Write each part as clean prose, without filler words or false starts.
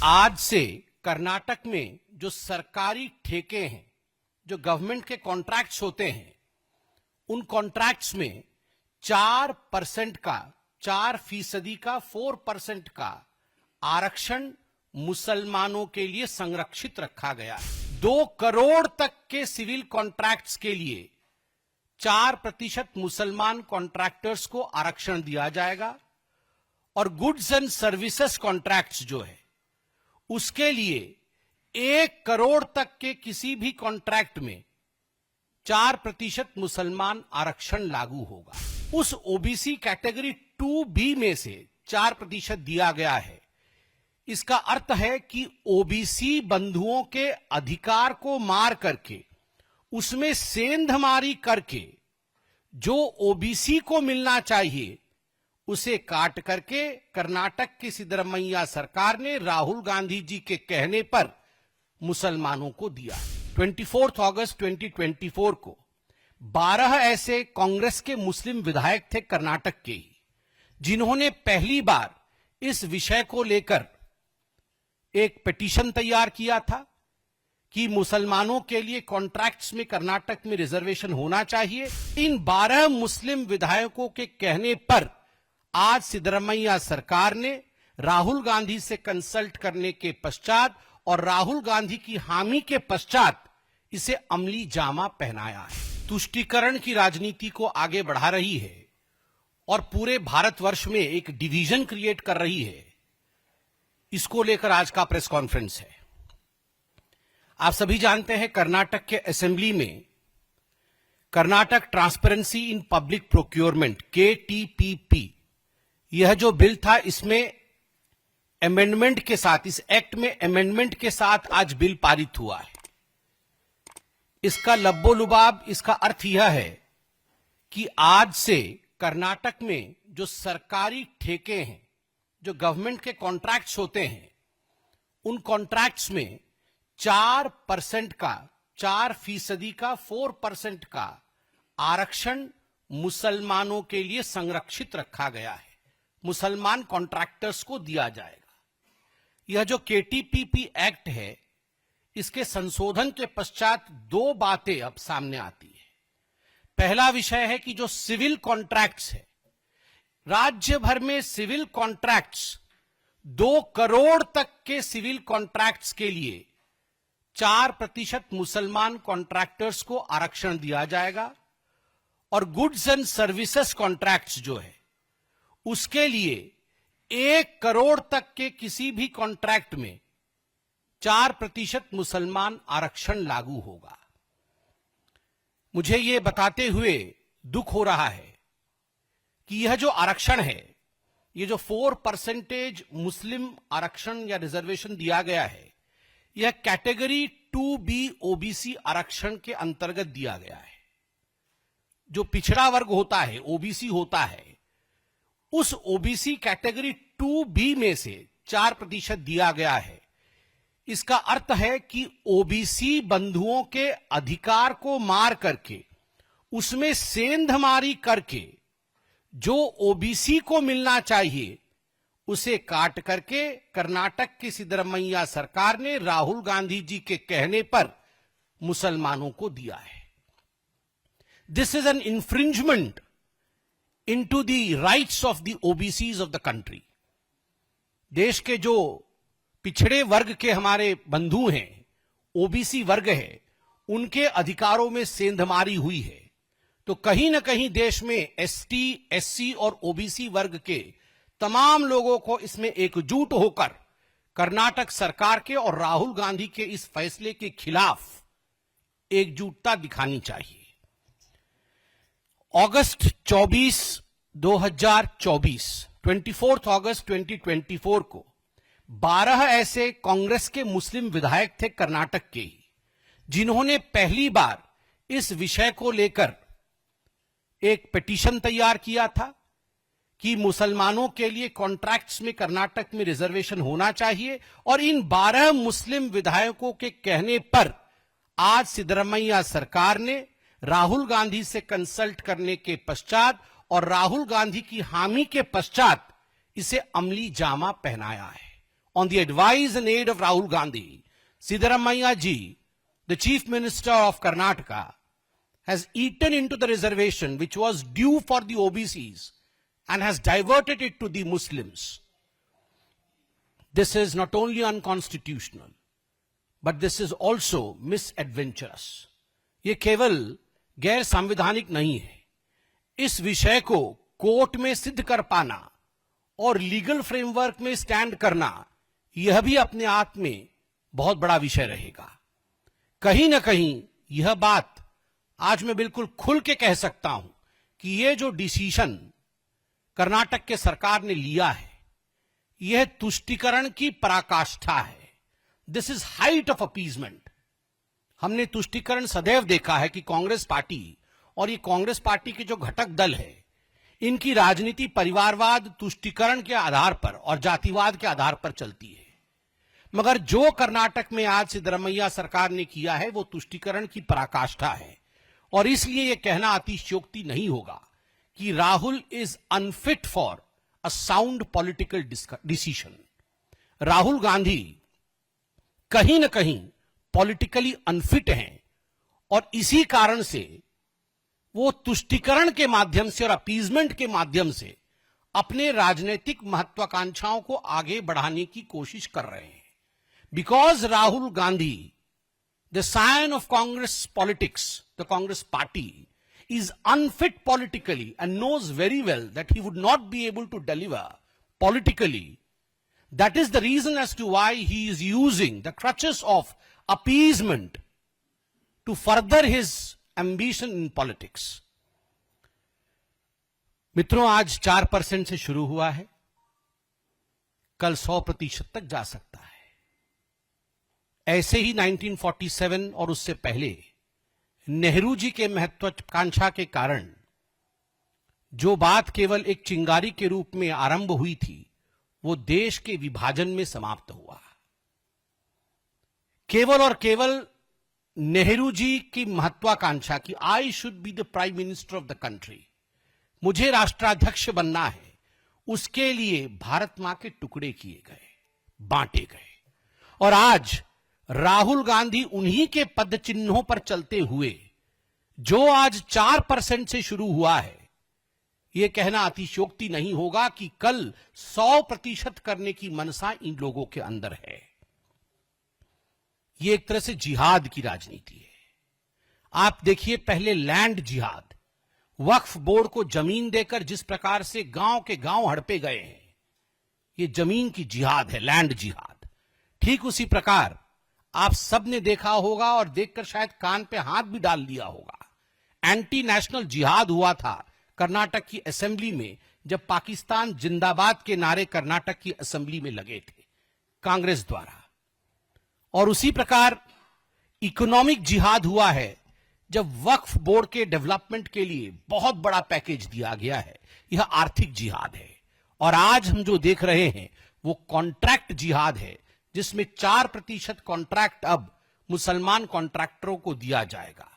आज से कर्नाटक में जो सरकारी ठेके हैं, जो गवर्नमेंट के कॉन्ट्रैक्ट्स होते हैं, उन कॉन्ट्रैक्ट्स में 4% का 4% का आरक्षण मुसलमानों के लिए संरक्षित रखा गया है। 2 करोड़ तक के सिविल कॉन्ट्रैक्ट्स के लिए 4% मुसलमान कॉन्ट्रैक्टर्स को आरक्षण दिया जाएगा और गुड्स एंड सर्विसेज कॉन्ट्रैक्ट्स जो है उसके लिए 1 करोड़ तक के किसी भी कॉन्ट्रैक्ट में 4% मुसलमान आरक्षण लागू होगा। उस ओबीसी कैटेगरी 2B में से 4% दिया गया है। इसका अर्थ है कि ओबीसी बंधुओं के अधिकार को मार करके, उसमें सेंधमारी करके जो ओबीसी को मिलना चाहिए उसे काट करके कर्नाटक की सिद्धरमैया सरकार ने राहुल गांधी जी के कहने पर मुसलमानों को दिया। 24 अगस्त 2024 को 12 ऐसे कांग्रेस के मुस्लिम विधायक थे कर्नाटक के ही, जिन्होंने पहली बार इस विषय को लेकर एक पिटीशन तैयार किया था कि मुसलमानों के लिए कॉन्ट्रैक्ट्स में कर्नाटक में रिजर्वेशन होना चाहिए। इन 12 मुस्लिम विधायकों के कहने पर आज सिद्धरमैया सरकार ने राहुल गांधी से कंसल्ट करने के पश्चात और राहुल गांधी की हामी के पश्चात इसे अमली जामा पहनाया है। तुष्टीकरण की राजनीति को आगे बढ़ा रही है और पूरे भारतवर्ष में एक डिवीजन क्रिएट कर रही है। इसको लेकर आज का प्रेस कॉन्फ्रेंस है। आप सभी जानते हैं कर्नाटक के असेंबली में Karnataka transparency in public procurement KTPP यह जो बिल था, इसमें अमेंडमेंट के साथ, इस एक्ट में अमेंडमेंट के साथ आज बिल पारित हुआ है। इसका लब्बो-लुबाब, इसका अर्थ यह है कि आज से कर्नाटक में जो सरकारी ठेके हैं, जो गवर्नमेंट के कॉन्ट्रैक्ट्स होते हैं, उन कॉन्ट्रैक्ट्स में 4% का 4% का आरक्षण मुसलमानों के लिए संरक्षित रखा गया है। मुसलमान कॉन्ट्रैक्टर्स को दिया जाएगा। यह जो KTPP एक्ट है, इसके संशोधन के पश्चात 2 बातें अब सामने आती है। पहला विषय है कि जो सिविल कॉन्ट्रैक्ट्स है, राज्य भर में सिविल कॉन्ट्रैक्ट्स 2 करोड़ तक के सिविल कॉन्ट्रैक्ट्स के लिए 4% मुसलमान कॉन्ट्रैक्टर्स को आरक्षण दिया जाएगा और गुड्स एंड सर्विसेज कॉन्ट्रैक्ट्स जो है उसके लिए 1 करोड़ तक के किसी भी कॉन्ट्रैक्ट में 4% मुसलमान आरक्षण लागू होगा। मुझे यह बताते हुए दुख हो रहा है कि यह जो आरक्षण है, ये जो 4% मुस्लिम आरक्षण या रिजर्वेशन दिया गया है, यह कैटेगरी 2B ओबीसी आरक्षण के अंतर्गत दिया गया है। जो पिछड़ा वर्ग होता है, ओबीसी होता है, उस ओबीसी कैटेगरी 2B में से 4% दिया गया है। इसका अर्थ है कि ओबीसी बंधुओं के अधिकार को मार करके, उसमें सेंधमारी करके जो ओबीसी को मिलना चाहिए उसे काट करके कर्नाटक की सिद्धरमैया सरकार ने राहुल गांधी जी के कहने पर मुसलमानों को दिया है। This is an infringement into the rights of the OBCs of the country। देश के जो पिछड़े वर्ग के हमारे बंधु हैं, ओबीसी वर्ग है, उनके अधिकारों में सेंधमारी हुई है। तो कहीं ना कहीं देश में ST, SC और ओबीसी वर्ग के तमाम लोगों को इसमें एकजुट होकर कर्नाटक सरकार के और राहुल गांधी के इस फैसले के खिलाफ एकजुटता दिखानी चाहिए। अगस्त 24, 2024, 24 अगस्त 2024 को 12 ऐसे कांग्रेस के मुस्लिम विधायक थे कर्नाटक के ही, जिन्होंने पहली बार इस विषय को लेकर एक पिटीशन तैयार किया था कि मुसलमानों के लिए कॉन्ट्रैक्ट्स में कर्नाटक में रिजर्वेशन होना चाहिए। और इन 12 मुस्लिम विधायकों के कहने पर आज सिद्धरमैया सरकार ने राहुल गांधी से कंसल्ट करने के पश्चात और राहुल गांधी की हामी के पश्चात इसे अमली जामा पहनाया है on the advice and aid of Rahul Gandhi, Siddaramaiah ji, the Chief Minister of Karnataka, has eaten into the reservation which was due for the OBCs and has diverted it to the Muslims. This is not only unconstitutional, but this is also misadventurous. ये केवल गैर संवैधानिक नहीं है. इस विषय को court में सिद्ध कर पाना और लीगल फ्रेमवर्क में स्टैंड करना, यह भी अपने आप में बहुत बड़ा विषय रहेगा. कहीं ना कहीं यह बात आज मैं बिल्कुल खुल के कह सकता हूं कि यह जो डिसीजन कर्नाटक के सरकार ने लिया है, यह तुष्टीकरण की पराकाष्ठा है. This is height of appeasement. हमने तुष्टीकरण सदैव देखा है कि कांग्रेस पार्टी और ये कांग्रेस पार्टी के जो घटक दल है, इनकी राजनीति परिवारवाद, तुष्टीकरण के आधार पर और जातिवाद के आधार पर चलती है. मगर जो कर्नाटक में आज सिद्धरमैया सरकार ने किया है, वो तुष्टीकरण की पराकाष्ठा है. और इसलिए यह कहना अतिशयोक्ति नहीं होगा कि Rahul is unfit for a sound political decision. Rahul Gandhi कहीं ना कहीं पॉलिटिकली अनफिट हैं और इसी कारण से वो तुष्टीकरण के माध्यम से और अपीजमेंट के माध्यम से अपने राजनीतिक महत्वाकांक्षाओं को आगे बढ़ाने की कोशिश कर रहे हैं. Because Rahul Gandhi, the scion of Congress politics, the Congress party, is unfit politically and knows very well that he would not be able to deliver politically. That is the reason as to why he is using the crutches of appeasement to further his ambition in politics. मित्रों, आज 4% से शुरू हुआ है, कल 100% तक जा सकता है. ऐसे ही 1947 और उससे पहले नेहरू जी के महत्वाकांक्षा के कारण जो बात केवल एक चिंगारी के रूप में आरंभ हुई थी, वो देश के विभाजन में समाप्त हुआ. केवल और केवल नेहरू जी की महत्वाकांक्षा की I should be the prime minister of the country, मुझे राष्ट्राध्यक्ष बनना है, उसके लिए भारत मां के टुकड़े किए गए, बांटे गए. और आज राहुल गांधी उन्हीं के पद चिन्हों पर चलते हुए जो आज 4% से शुरू हुआ है, यह कहना अतिशयोक्ति नहीं होगा कि कल 100% करने की मनसा इन लोगों के अंदर है. यह एक तरह से जिहाद की राजनीति है. आप देखिए, पहले लैंड जिहाद, वक्फ बोर्ड को जमीन देकर जिस प्रकार से गांव के गांव हड़पे गए हैं, यह जमीन की जिहाद है, लैंड जिहाद. ठीक उसी प्रकार आप सबने देखा होगा और देखकर शायद कान पे हाथ भी डाल लिया होगा, एंटी नेशनल जिहाद हुआ था कर्नाटक की असेंबली में, जब पाकिस्तान जिंदाबाद के नारे कर्नाटक की असेंबली में लगे थे कांग्रेस द्वारा. और उसी प्रकार इकोनॉमिक जिहाद हुआ है जब वक्फ बोर्ड के डेवलपमेंट के लिए बहुत बड़ा पैकेज दिया गया है. यह आर्थिक जिहाद है. और आज हम जो देख रहे हैं वो कॉन्ट्रैक्ट जिहाद है, जिसमें 4% कॉन्ट्रैक्ट अब मुसलमान कॉन्ट्रैक्टरों को दिया जाएगा.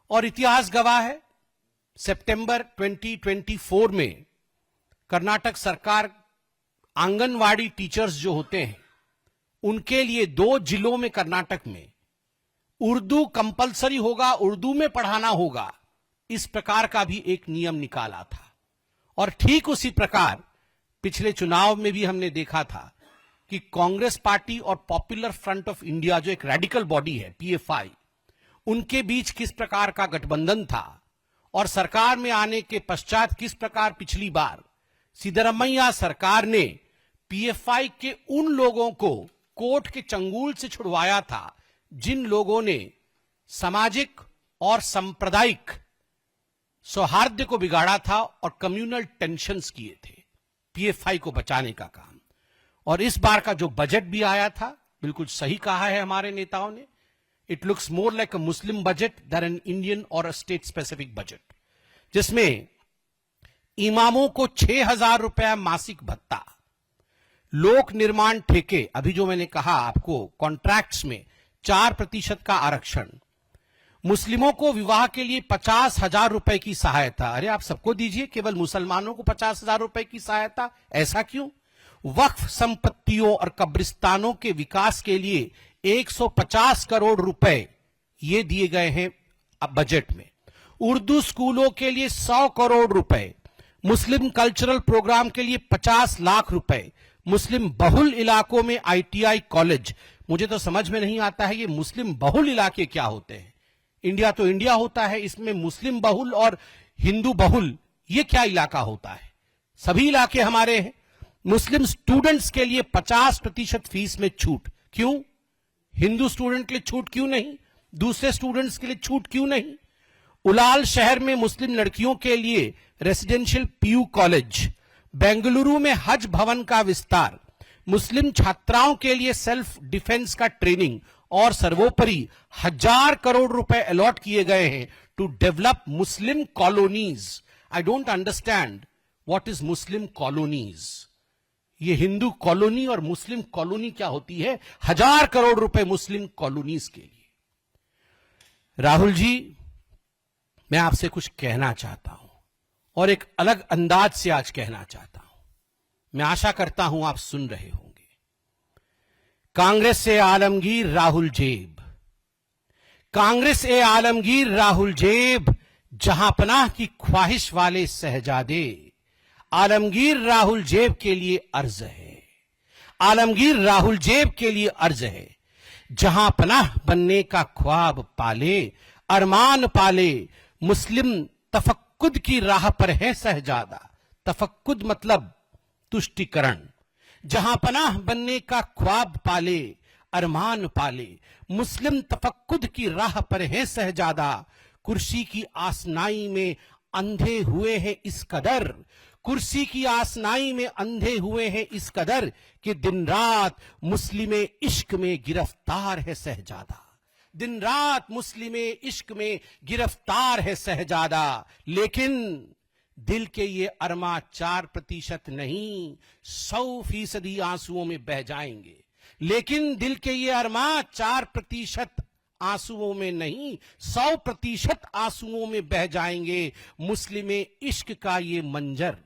और इतिहास गवाह है, सितंबर 2024 में कर्नाटक सरकार आंगनवाड़ी टीचर्स जो होते हैं, उनके लिए 2 जिलों में कर्नाटक में उर्दू कंपलसरी होगा, उर्दू में पढ़ाना होगा, इस प्रकार का भी एक नियम निकाला था. और ठीक उसी प्रकार पिछले चुनाव में भी हमने देखा था कि कांग्रेस पार्टी और पॉपुलर फ्रंट ऑफ इंडिया, जो एक रेडिकल बॉडी है PFI, उनके बीच किस प्रकार का गठबंधन था. और सरकार में आने के पश्चात किस प्रकार पिछली बार सिद्धरमैया सरकार ने PFI के उन लोगों को कोर्ट के चंगुल से छुड़वाया था जिन लोगों ने सामाजिक और सांप्रदायिक सौहार्द को बिगाड़ा था और कम्युनल टेंशन्स किए थे, PFI को बचाने का काम. और इस बार का जो बजट भी आया था, बिल्कुल सही कहा है हमारे नेताओं ने, it looks more like a Muslim budget than an Indian or a state specific budget, जिसमें इमामों को 6,000 रुपया मासिक भत्ता, लोक निर्माण ठेके, अभी जो मैंने कहा आपको कॉन्ट्रैक्ट्स में 4% का आरक्षण, मुस्लिमों को विवाह के लिए 50,000 रुपए की सहायता. अरे आप सबको दीजिए, केवल मुसलमानों को 50,000 रुपए की सहायता, ऐसा क्यों? वक्फ संपत्तियों और कब्रिस्तानों के विकास के लिए 150 करोड़ रुपए ये दिए गए हैं बजट में। उर्दू स्कूलों के लिए 100 करोड़ रुपए, मुस्लिम कल्चरल प्रोग्राम के लिए 50 लाख रुपए, मुस्लिम बहुल इलाकों में ITI कॉलेज। मुझे तो समझ में नहीं आता है ये मुस्लिम बहुल इलाके क्या होते हैं। इंडिया तो इंडिया होता है, इसमें मुस्लिम बहुल और हिंदू बहुल ये क्या इलाका होता है? सभी इलाके हमारे हैं। मुस्लिम स्टूडेंट्स के लिए 50% फीस में छूट। क्यों? हिंदू स्टूडेंट के लिए छूट क्यों नहीं? दूसरे स्टूडेंट्स के लिए छूट क्यों नहीं? उलाल शहर में मुस्लिम लड़कियों के लिए रेसिडेंशियल PU कॉलेज, बेंगलुरु में हज भवन का विस्तार, मुस्लिम छात्राओं के लिए सेल्फ डिफेंस का ट्रेनिंग और सर्वोपरि 1000 करोड़ रुपए अलॉट किए गए हैं to develop Muslim colonies. I don't understand what is Muslim colonies. ये हिंदू कॉलोनी और मुस्लिम कॉलोनी क्या होती है? 1000 करोड़ रुपए मुस्लिम कॉलोनीज के लिए। राहुल जी, मैं आपसे कुछ कहना चाहता हूं और एक अलग अंदाज से आज कहना चाहता हूं। मैं आशा करता हूं आप सुन रहे होंगे। कांग्रेस से आलमगीर राहुल जेब, कांग्रेस से आलमगीर राहुल जेब, जहां पनाह की ख्वाहिश वाले शहजादे, आलमगीर राहुल जेब के लिए अर्ज है, आलमगीर राहुल जेब के लिए अर्ज है। जहां पनाह बनने का ख्वाब पाले, अरमान पाले, मुस्लिम तफक्कुद की राह पर है शहजादा। तफक्कुद मतलब तुष्टिकरण। जहां पनाह बनने का ख्वाब पाले, अरमान पाले, मुस्लिम तफक्कुद की राह पर है शहजादा। कुर्सी की आसनाई में अंधे हुए हैं इस कदर, कुर्सी की आसनाई में अंधे हुए हैं इस कदर कि दिन रात मुस्लिम इश्क में गिरफ्तार है शहजादा। दिन रात मुस्लिम इश्क में गिरफ्तार है शहजादा। लेकिन दिल के ये अरमा 4% नहीं 100% आंसुओं में बह जाएंगे। लेकिन दिल के ये अरमा 4% आंसुओं में नहीं 100% आंसुओं में बह जाएंगे। मुस्लिम इश्क का ये मंजर,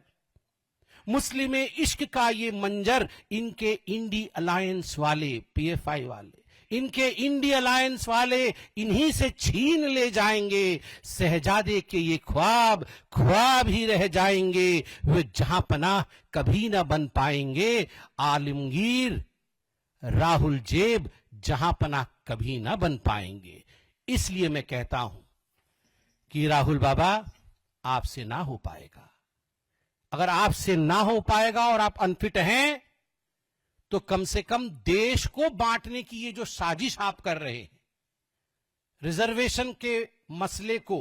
मुस्लिम इश्क का ये मंजर इनके इंडी अलायंस वाले, PFI वाले, इनके इंडी अलायंस वाले इन्हीं से छीन ले जाएंगे। शहजादे के ये ख्वाब ख्वाब ही रह जाएंगे, वे जहां पनाह कभी ना बन पाएंगे। आलमगीर राहुल जेब जहां पनाह कभी ना बन पाएंगे। इसलिए मैं कहता हूं कि राहुल बाबा, आपसे ना हो पाएगा। अगर आपसे ना हो पाएगा और आप अनफिट हैं तो कम से कम देश को बांटने की ये जो साजिश आप कर रहे हैं, रिजर्वेशन के मसले को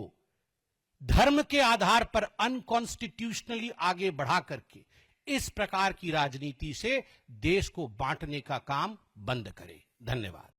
धर्म के आधार पर अनकॉन्स्टिट्यूशनली आगे बढ़ा करके इस प्रकार की राजनीति से देश को बांटने का काम बंद करें। धन्यवाद।